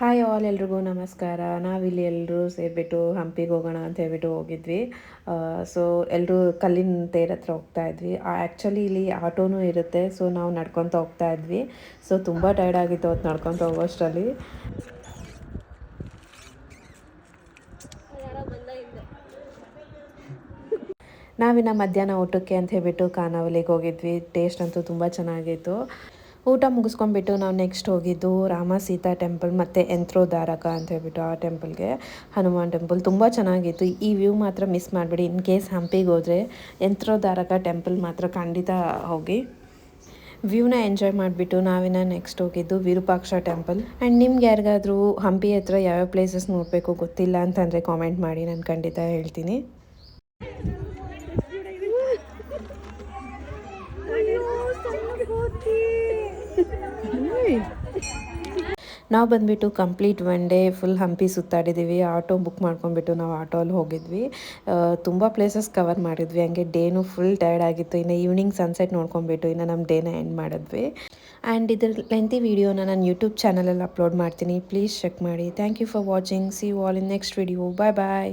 Hi all ಎಲ್ರಿಗೂ ನಮಸ್ಕಾರ. ನಾವಿಲ್ಲಿ ಎಲ್ಲರೂ ಸೇರಿಬಿಟ್ಟು ಹಂಪಿಗೆ ಹೋಗೋಣ ಅಂತ ಹೇಳ್ಬಿಟ್ಟು ಹೋಗಿದ್ವಿ. ಸೊ ಎಲ್ಲರೂ ಕಲ್ಲಿನ ತೇರ್ ಹತ್ರ ಹೋಗ್ತಾ ಇದ್ವಿ. ಆ್ಯಕ್ಚುಲಿ ಇಲ್ಲಿ ಆಟೋನೂ ಇರುತ್ತೆ. ಸೊ ನಾವು ನಡ್ಕೊತ ಹೋಗ್ತಾ ಇದ್ವಿ. ಸೊ ತುಂಬ ಟೈರ್ಡ್ ಆಗಿತ್ತು ಅವತ್ತು ನಡ್ಕೊತ ಹೋಗೋಷ್ಟರಲ್ಲಿ. ನಾವಿನ್ನು ಮಧ್ಯಾಹ್ನ ಊಟಕ್ಕೆ ಅಂತ ಹೇಳ್ಬಿಟ್ಟು ಖಾನಾವಳಿಗೆ ಹೋಗಿದ್ವಿ. ಟೇಸ್ಟ್ ಅಂತೂ ತುಂಬ ಚೆನ್ನಾಗಿತ್ತು. ಊಟ ಮುಗಿಸ್ಕೊಂಡ್ಬಿಟ್ಟು ನಾವು ನೆಕ್ಸ್ಟ್ ಹೋಗಿದ್ದು ರಾಮ ಸೀತಾ ಟೆಂಪಲ್ ಮತ್ತು ಯಂತ್ರೋದ್ಧಾರಕ ಅಂತ ಹೇಳ್ಬಿಟ್ಟು ಆ ಟೆಂಪಲ್ಗೆ, ಹನುಮಾನ್ ಟೆಂಪಲ್ ತುಂಬ ಚೆನ್ನಾಗಿತ್ತು. ಈ ವ್ಯೂ ಮಾತ್ರ ಮಿಸ್ ಮಾಡಬೇಡಿ. ಇನ್ ಕೇಸ್ ಹಂಪಿಗೆ ಹೋದರೆ ಯಂತ್ರೋದ್ಧಾರಕ ಟೆಂಪಲ್ ಮಾತ್ರ ಖಂಡಿತ ಹೋಗಿ ವ್ಯೂನ ಎಂಜಾಯ್ ಮಾಡಿಬಿಟ್ಟು ನಾವಿನ್ನು ನೆಕ್ಸ್ಟ್ ಹೋಗಿದ್ದು ವಿರೂಪಾಕ್ಷ ಟೆಂಪಲ್. ಆ್ಯಂಡ್ ನಿಮ್ಗೆ ಯಾರಿಗಾದರೂ ಹಂಪಿ ಹತ್ರ ಯಾವ್ಯಾವ ಪ್ಲೇಸಸ್ ನೋಡಬೇಕು ಗೊತ್ತಿಲ್ಲ ಅಂತಂದರೆ ಕಾಮೆಂಟ್ ಮಾಡಿ, ನಾನು ಖಂಡಿತ ಹೇಳ್ತೀನಿ. ನಾವು ಬಂದುಬಿಟ್ಟು complete one day full Hampi ಸುತ್ತಾಡಿದ್ದೀವಿ. ಆಟೋ ಬುಕ್ ಮಾಡ್ಕೊಂಡ್ಬಿಟ್ಟು ನಾವು ಆಟೋಲ್ಲಿ ಹೋಗಿದ್ವಿ. ತುಂಬ ಪ್ಲೇಸಸ್ ಕವರ್ ಮಾಡಿದ್ವಿ. ಹಂಗೆ ಡೇನು ಫುಲ್ ಟಯರ್ಡ್ ಆಗಿತ್ತು. ಇನ್ನು ಈವ್ನಿಂಗ್ ಸನ್ಸೆಟ್ ನೋಡ್ಕೊಂಡ್ಬಿಟ್ಟು ಇನ್ನು ನಮ್ಮ ಡೇನ ಎಂಡ್ ಮಾಡಿದ್ವಿ. ಆ್ಯಂಡ್ ಇದ್ರ ಲೆಂತಿ ವೀಡಿಯೋನ ನಾನು ಯೂಟ್ಯೂಬ್ ಚಾನಲಲ್ಲಿ ಅಪ್ಲೋಡ್ ಮಾಡ್ತೀನಿ. ಪ್ಲೀಸ್ ಚೆಕ್ ಮಾಡಿ. Thank you for watching. See you all in next video. Bye bye.